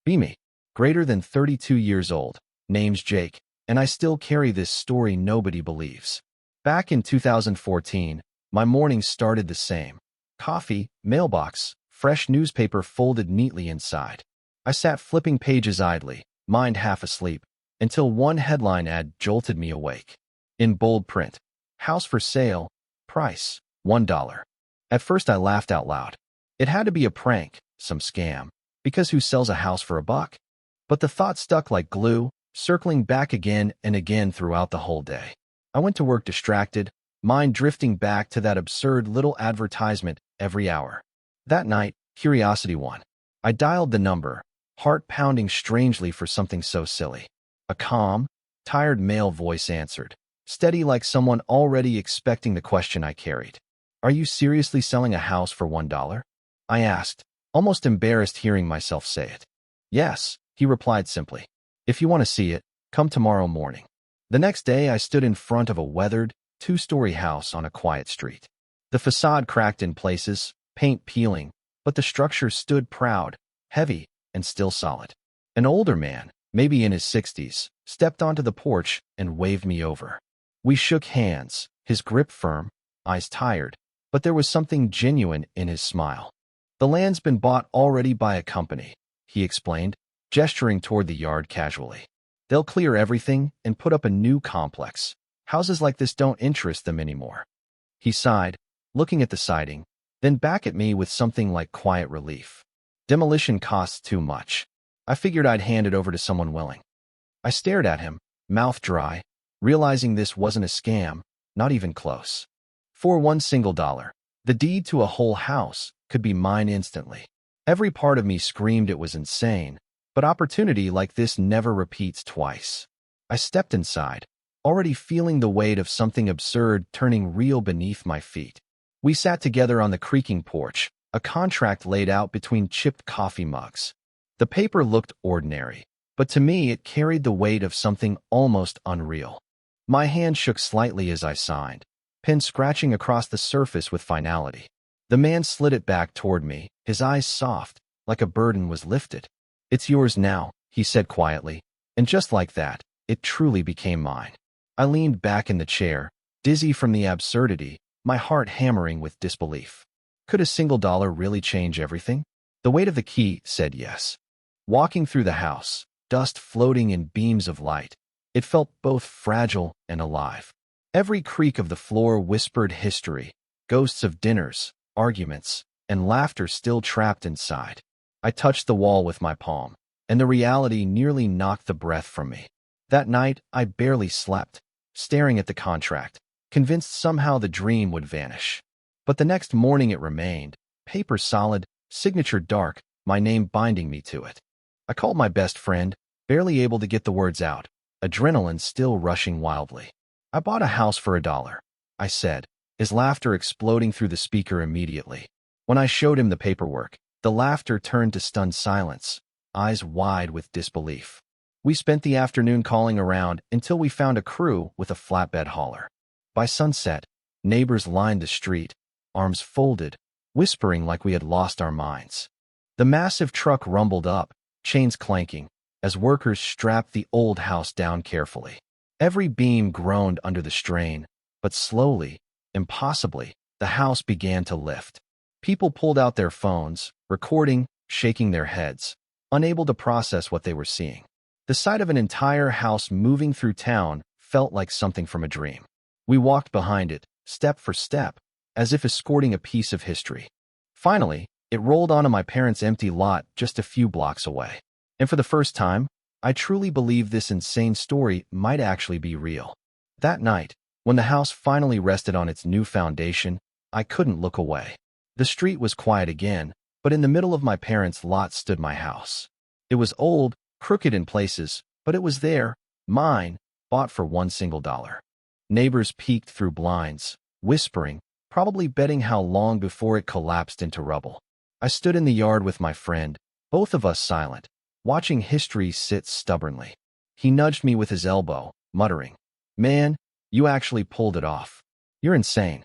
Be me. Greater than 32 years old. Name's Jake, and I still carry this story nobody believes. Back in 2014, my mornings started the same. Coffee, mailbox, fresh newspaper folded neatly inside. I sat flipping pages idly, mind half asleep, until one headline ad jolted me awake. In bold print, house for sale, price, $1. At first I laughed out loud. It had to be a prank, some scam, because who sells a house for $1? But the thought stuck like glue, circling back again and again throughout the whole day. I went to work distracted, mind drifting back to that absurd little advertisement every hour. That night, curiosity won. I dialed the number, heart pounding strangely for something so silly. A calm, tired male voice answered, steady like someone already expecting the question I carried. "Are you seriously selling a house for $1? I asked, almost embarrassed hearing myself say it. "Yes," he replied simply. "If you want to see it, come tomorrow morning." The next day, I stood in front of a weathered, two-story house on a quiet street. The facade cracked in places, paint peeling, but the structure stood proud, heavy, and still solid. An older man, maybe in his 60s, stepped onto the porch and waved me over. We shook hands, his grip firm, eyes tired, but there was something genuine in his smile. "The land's been bought already by a company," he explained, gesturing toward the yard casually. "They'll clear everything and put up a new complex. Houses like this don't interest them anymore." He sighed, looking at the siding, then back at me with something like quiet relief. "Demolition costs too much. I figured I'd hand it over to someone willing." I stared at him, mouth dry, realizing this wasn't a scam, not even close. For one single dollar, the deed to a whole house could be mine instantly. Every part of me screamed it was insane, but opportunity like this never repeats twice. I stepped inside, already feeling the weight of something absurd turning real beneath my feet. We sat together on the creaking porch, a contract laid out between chipped coffee mugs. The paper looked ordinary, but to me it carried the weight of something almost unreal. My hand shook slightly as I signed, pen scratching across the surface with finality. The man slid it back toward me, his eyes soft, like a burden was lifted. "It's yours now," he said quietly, and just like that, it truly became mine. I leaned back in the chair, dizzy from the absurdity, my heart hammering with disbelief. Could a single dollar really change everything? The weight of the key said yes. Walking through the house, dust floating in beams of light, it felt both fragile and alive. Every creak of the floor whispered history, ghosts of dinners, arguments, and laughter still trapped inside. I touched the wall with my palm, and the reality nearly knocked the breath from me. That night, I barely slept, staring at the contract, convinced somehow the dream would vanish. But the next morning it remained, paper solid, signature dark, my name binding me to it. I called my best friend, barely able to get the words out, adrenaline still rushing wildly. "I bought a house for $1, I said, his laughter exploding through the speaker immediately. When I showed him the paperwork, the laughter turned to stunned silence, eyes wide with disbelief. We spent the afternoon calling around until we found a crew with a flatbed hauler. By sunset, neighbors lined the street, arms folded, whispering like we had lost our minds. The massive truck rumbled up, chains clanking, as workers strapped the old house down carefully. Every beam groaned under the strain, but slowly, impossibly, the house began to lift. People pulled out their phones, recording, shaking their heads, unable to process what they were seeing. The sight of an entire house moving through town felt like something from a dream. We walked behind it, step for step, as if escorting a piece of history. Finally, it rolled onto my parents' empty lot just a few blocks away. And for the first time, I truly believed this insane story might actually be real. That night, when the house finally rested on its new foundation, I couldn't look away. The street was quiet again, but in the middle of my parents' lot stood my house. It was old, crooked in places, but it was there, mine, bought for one single dollar. Neighbors peeked through blinds, whispering, probably betting how long before it collapsed into rubble. I stood in the yard with my friend, both of us silent, watching history sit stubbornly. He nudged me with his elbow, muttering, "Man, you actually pulled it off. You're insane."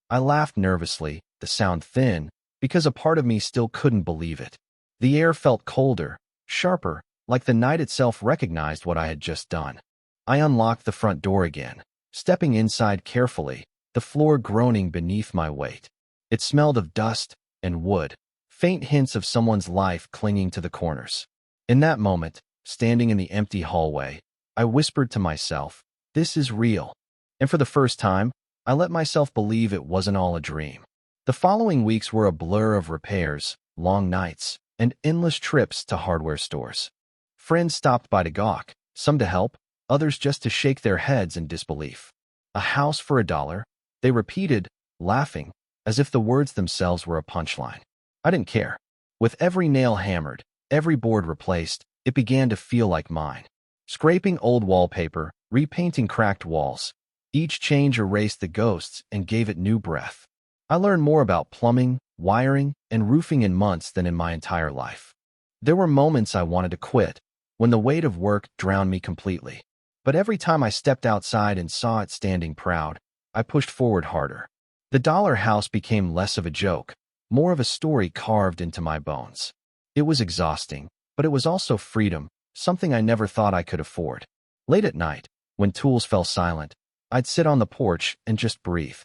I laughed nervously, the sound thin, because a part of me still couldn't believe it. The air felt colder, sharper, like the night itself recognized what I had just done. I unlocked the front door again, stepping inside carefully, the floor groaning beneath my weight. It smelled of dust and wood, faint hints of someone's life clinging to the corners. In that moment, standing in the empty hallway, I whispered to myself, "This is real." And for the first time, I let myself believe it wasn't all a dream. The following weeks were a blur of repairs, long nights, and endless trips to hardware stores. Friends stopped by to gawk, some to help, others just to shake their heads in disbelief. "A house for $1?" They repeated, laughing, as if the words themselves were a punchline. I didn't care. With every nail hammered, every board replaced, it began to feel like mine. Scraping old wallpaper, repainting cracked walls. Each change erased the ghosts and gave it new breath. I learned more about plumbing, wiring, and roofing in months than in my entire life. There were moments I wanted to quit, when the weight of work drowned me completely. But every time I stepped outside and saw it standing proud, I pushed forward harder. The dollar house became less of a joke, more of a story carved into my bones. It was exhausting, but it was also freedom, something I never thought I could afford. Late at night, when tools fell silent, I'd sit on the porch and just breathe.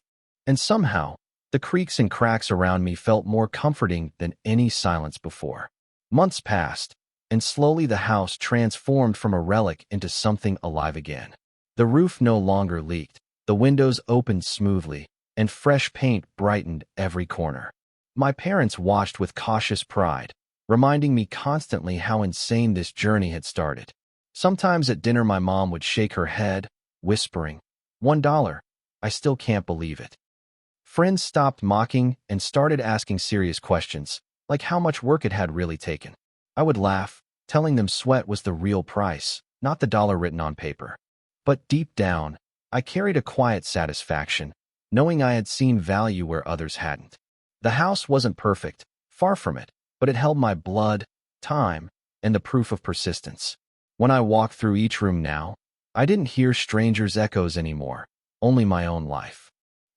And somehow, the creaks and cracks around me felt more comforting than any silence before. Months passed, and slowly the house transformed from a relic into something alive again. The roof no longer leaked, the windows opened smoothly, and fresh paint brightened every corner. My parents watched with cautious pride, reminding me constantly how insane this journey had started. Sometimes at dinner my mom would shake her head, whispering, $1, I still can't believe it." Friends stopped mocking and started asking serious questions, like how much work it had really taken. I would laugh, telling them sweat was the real price, not the dollar written on paper. But deep down, I carried a quiet satisfaction, knowing I had seen value where others hadn't. The house wasn't perfect, far from it, but it held my blood, time, and the proof of persistence. When I walked through each room now, I didn't hear strangers' echoes anymore, only my own life.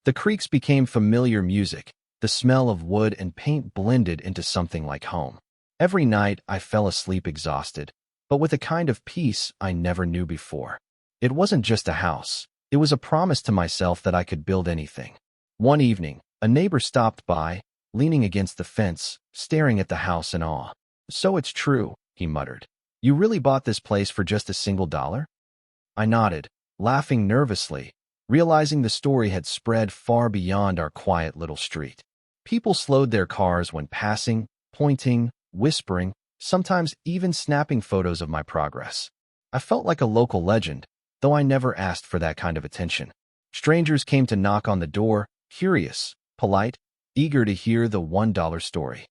The creaks became familiar music, the smell of wood and paint blended into something like home. Every night I fell asleep exhausted, but with a kind of peace I never knew before. It wasn't just a house, it was a promise to myself that I could build anything. One evening, a neighbor stopped by, leaning against the fence, staring at the house in awe. "So it's true," he muttered. "You really bought this place for just a single dollar?" I nodded, laughing nervously, realizing the story had spread far beyond our quiet little street. People slowed their cars when passing, pointing, whispering, sometimes even snapping photos of my progress. I felt like a local legend, though I never asked for that kind of attention. Strangers came to knock on the door, curious, polite, eager to hear the $1 story.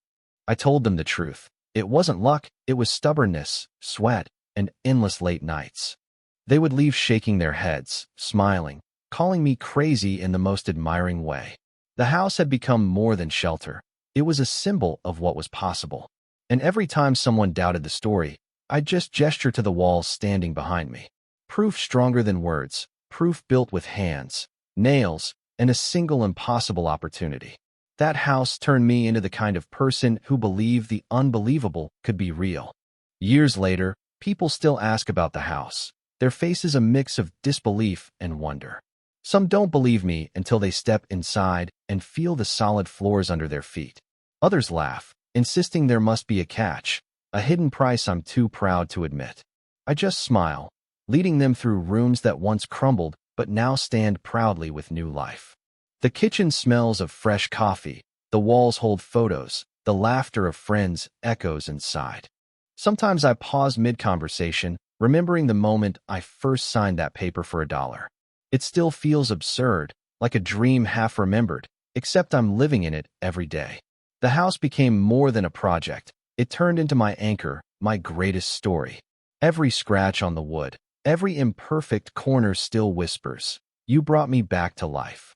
I told them the truth. It wasn't luck, it was stubbornness, sweat, and endless late nights. They would leave shaking their heads, smiling, calling me crazy in the most admiring way. The house had become more than shelter. It was a symbol of what was possible. And every time someone doubted the story, I'd just gesture to the walls standing behind me. Proof stronger than words, proof built with hands, nails, and a single impossible opportunity. That house turned me into the kind of person who believed the unbelievable could be real. Years later, people still ask about the house, their faces a mix of disbelief and wonder. Some don't believe me until they step inside and feel the solid floors under their feet. Others laugh, insisting there must be a catch, a hidden price I'm too proud to admit. I just smile, leading them through rooms that once crumbled but now stand proudly with new life. The kitchen smells of fresh coffee, the walls hold photos, the laughter of friends echoes inside. Sometimes I pause mid-conversation, remembering the moment I first signed that paper for $1. It still feels absurd, like a dream half remembered, except I'm living in it every day. The house became more than a project. It turned into my anchor, my greatest story. Every scratch on the wood, every imperfect corner still whispers, "You brought me back to life."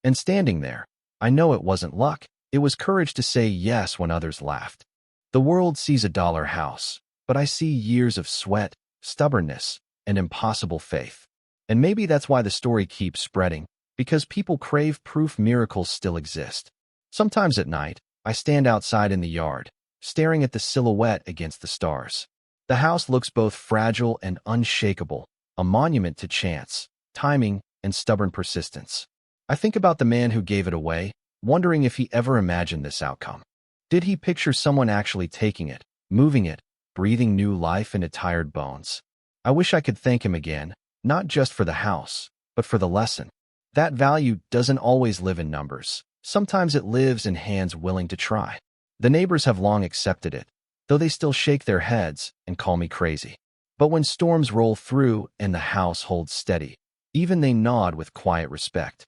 And standing there, I know it wasn't luck, it was courage to say yes when others laughed. The world sees a dollar house, but I see years of sweat, stubbornness, and impossible faith. And maybe that's why the story keeps spreading, because people crave proof miracles still exist. Sometimes at night, I stand outside in the yard, staring at the silhouette against the stars. The house looks both fragile and unshakable, a monument to chance, timing, and stubborn persistence. I think about the man who gave it away, wondering if he ever imagined this outcome. Did he picture someone actually taking it, moving it, breathing new life into tired bones? I wish I could thank him again, not just for the house, but for the lesson. That value doesn't always live in numbers. Sometimes it lives in hands willing to try. The neighbors have long accepted it, though they still shake their heads and call me crazy. But when storms roll through and the house holds steady, even they nod with quiet respect.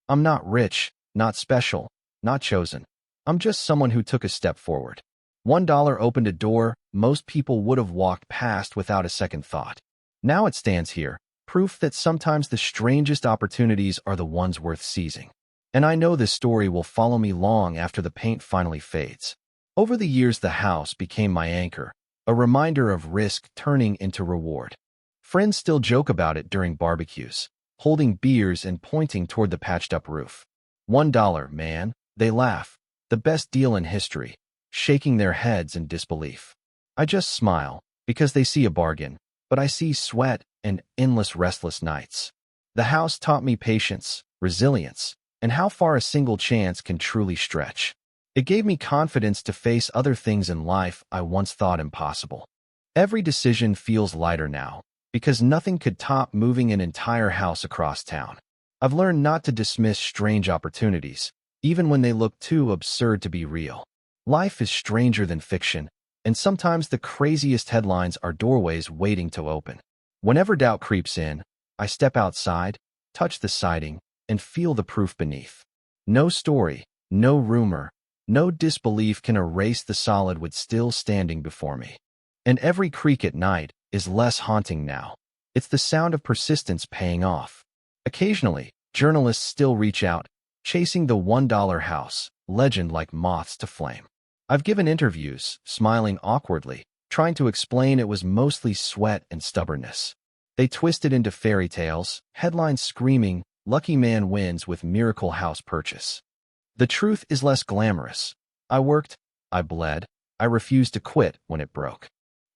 I'm not rich, not special, not chosen. I'm just someone who took a step forward. $1 opened a door most people would have walked past without a second thought. Now it stands here, proof that sometimes the strangest opportunities are the ones worth seizing. And I know this story will follow me long after the paint finally fades. Over the years, the house became my anchor, a reminder of risk turning into reward. Friends still joke about it during barbecues, holding beers and pointing toward the patched-up roof. $1, man, they laugh. The best deal in history, shaking their heads in disbelief. I just smile, because they see a bargain, but I see sweat and endless restless nights. The house taught me patience, resilience, and how far a single chance can truly stretch. It gave me confidence to face other things in life I once thought impossible. Every decision feels lighter now, because nothing could top moving an entire house across town. I've learned not to dismiss strange opportunities, even when they look too absurd to be real. Life is stranger than fiction, and sometimes the craziest headlines are doorways waiting to open. Whenever doubt creeps in, I step outside, touch the siding, and feel the proof beneath. No story, no rumor, no disbelief can erase the solid wood still standing before me. And every creak at night is less haunting now. It's the sound of persistence paying off. Occasionally, journalists still reach out, chasing the $1 house, legend like moths to flame. I've given interviews, smiling awkwardly, trying to explain it was mostly sweat and stubbornness. They twist it into fairy tales, headlines screaming, "Lucky man wins with miracle house purchase." The truth is less glamorous. I worked, I bled, I refused to quit when it broke.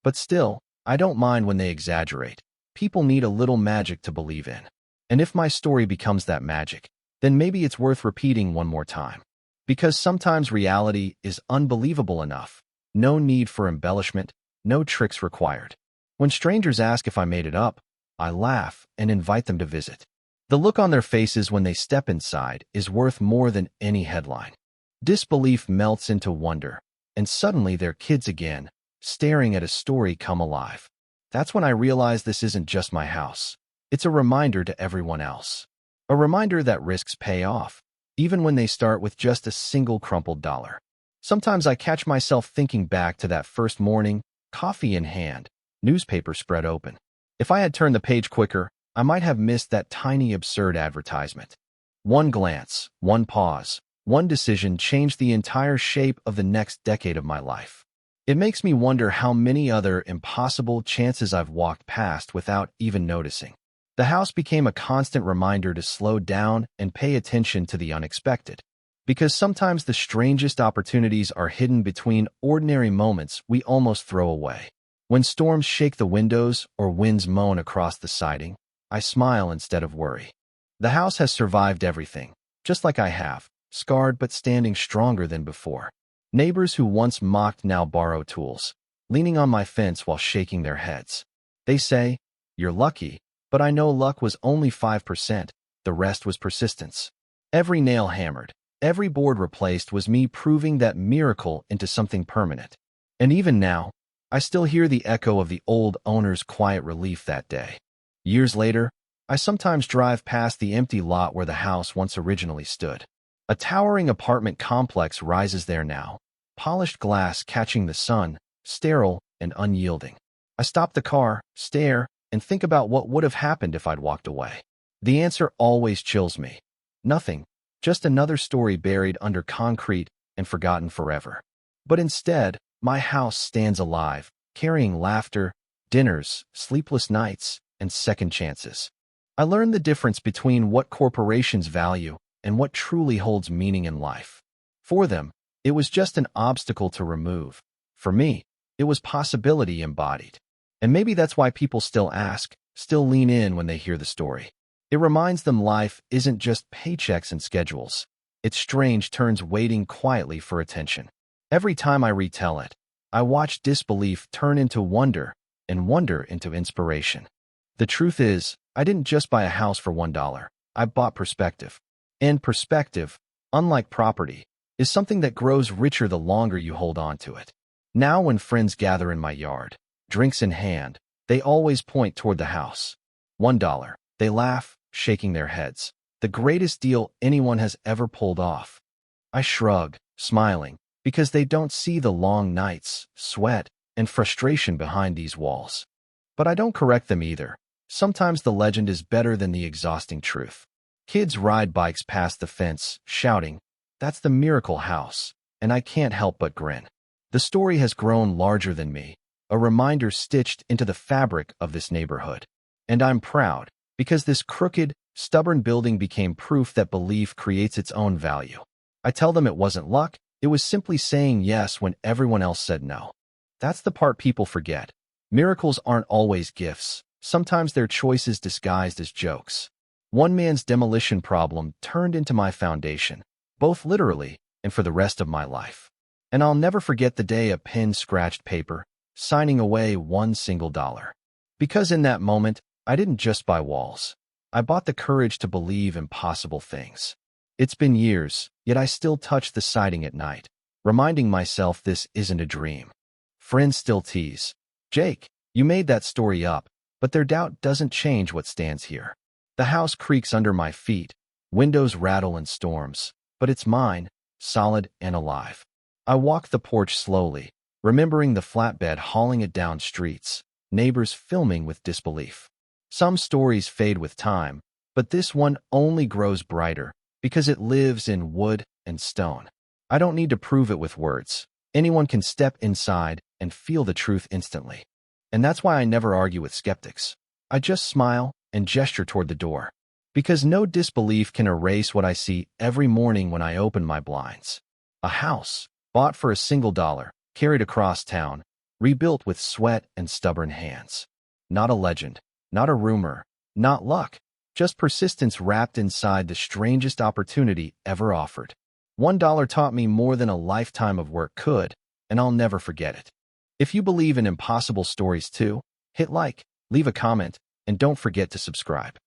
But still, I don't mind when they exaggerate. People need a little magic to believe in. And if my story becomes that magic, then maybe it's worth repeating one more time. Because sometimes reality is unbelievable enough. No need for embellishment, no tricks required. When strangers ask if I made it up, I laugh and invite them to visit. The look on their faces when they step inside is worth more than any headline. Disbelief melts into wonder, and suddenly they're kids again, staring at a story come alive. That's when I realize this isn't just my house. It's a reminder to everyone else. A reminder that risks pay off, even when they start with just a single crumpled dollar. Sometimes I catch myself thinking back to that first morning, coffee in hand, newspaper spread open. If I had turned the page quicker, I might have missed that tiny absurd advertisement. One glance, one pause, one decision changed the entire shape of the next decade of my life. It makes me wonder how many other impossible chances I've walked past without even noticing. The house became a constant reminder to slow down and pay attention to the unexpected. Because sometimes the strangest opportunities are hidden between ordinary moments we almost throw away. When storms shake the windows or winds moan across the siding, I smile instead of worry. The house has survived everything, just like I have, scarred but standing stronger than before. Neighbors who once mocked now borrow tools, leaning on my fence while shaking their heads. They say, "You're lucky," but I know luck was only 5%, the rest was persistence. Every nail hammered, every board replaced was me proving that miracle into something permanent. And even now, I still hear the echo of the old owner's quiet relief that day. Years later, I sometimes drive past the empty lot where the house once originally stood. A towering apartment complex rises there now, polished glass catching the sun, sterile and unyielding. I stop the car, stare, and think about what would have happened if I'd walked away. The answer always chills me. Nothing, just another story buried under concrete and forgotten forever. But instead, my house stands alive, carrying laughter, dinners, sleepless nights, and second chances. I learned the difference between what corporations value and what truly holds meaning in life. For them, it was just an obstacle to remove. For me, it was possibility embodied. And maybe that's why people still ask, still lean in when they hear the story. It reminds them life isn't just paychecks and schedules. It's strange turns waiting quietly for attention. Every time I retell it, I watch disbelief turn into wonder and wonder into inspiration. The truth is, I didn't just buy a house for $1. I bought perspective. And perspective, unlike property, is something that grows richer the longer you hold on to it. Now when friends gather in my yard, drinks in hand, they always point toward the house. $1. They laugh, shaking their heads. The greatest deal anyone has ever pulled off. I shrug, smiling, because they don't see the long nights, sweat, and frustration behind these walls. But I don't correct them either. Sometimes the legend is better than the exhausting truth. Kids ride bikes past the fence, shouting, "That's the miracle house," and I can't help but grin. The story has grown larger than me, a reminder stitched into the fabric of this neighborhood. And I'm proud, because this crooked, stubborn building became proof that belief creates its own value. I tell them it wasn't luck, it was simply saying yes when everyone else said no. That's the part people forget. Miracles aren't always gifts. Sometimes they're choices disguised as jokes. One man's demolition problem turned into my foundation, both literally and for the rest of my life. And I'll never forget the day a pen scratched paper, signing away one single dollar. Because in that moment, I didn't just buy walls. I bought the courage to believe impossible things. It's been years, yet I still touch the siding at night, reminding myself this isn't a dream. Friends still tease, "Jake, you made that story up," but their doubt doesn't change what stands here. The house creaks under my feet, windows rattle in storms, but it's mine, solid and alive. I walk the porch slowly, remembering the flatbed hauling it down streets, neighbors filming with disbelief. Some stories fade with time, but this one only grows brighter because it lives in wood and stone. I don't need to prove it with words. Anyone can step inside and feel the truth instantly. And that's why I never argue with skeptics. I just smile and gesture toward the door. Because no disbelief can erase what I see every morning when I open my blinds. A house, bought for a single dollar, carried across town, rebuilt with sweat and stubborn hands. Not a legend, not a rumor, not luck, just persistence wrapped inside the strangest opportunity ever offered. $1 taught me more than a lifetime of work could, and I'll never forget it. If you believe in impossible stories too, hit like, leave a comment, and don't forget to subscribe.